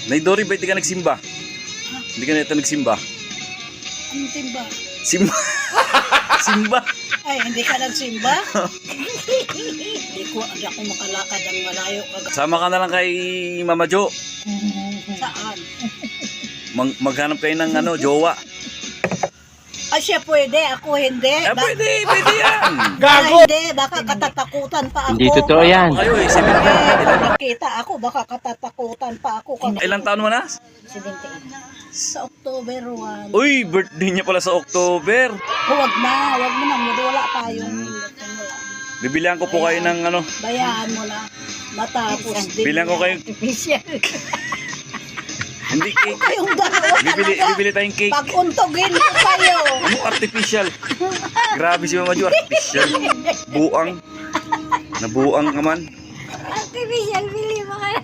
Nay Dory, ba't di ka nagsimba? Hindi ka nito nagsimba? Anong timba? Simba. Simba. Ay, hindi ka nagsimba? Hindi ako makalakad ang malayo. Sama ka na lang kay Mama Jo. Saan? Maghanap kayo ng jowa. Ay, siya pwede, ako hindi. Pwede yan. Gago! Hindi, baka katatakutan pa ako. Hindi totoo yan. Kayo eh, Nakita ako, baka katatakutan pa ako. Ilang taon mo na? 78. Sa October 1. Uy, birthday niya pala sa October. Huwag na nang wala tayong Bibilihan ko po kayo ng bayaan mo na. Matapos din. Bilang ko kayo. Artificial. Hindi cake. Kayong dalawa. Bibili tayong cake. Pag-untogin ko kayo. Ano artificial? Grabe si Mama Jo, artificial. Buang. Nabuang ka man. Artificial, bili mo kaya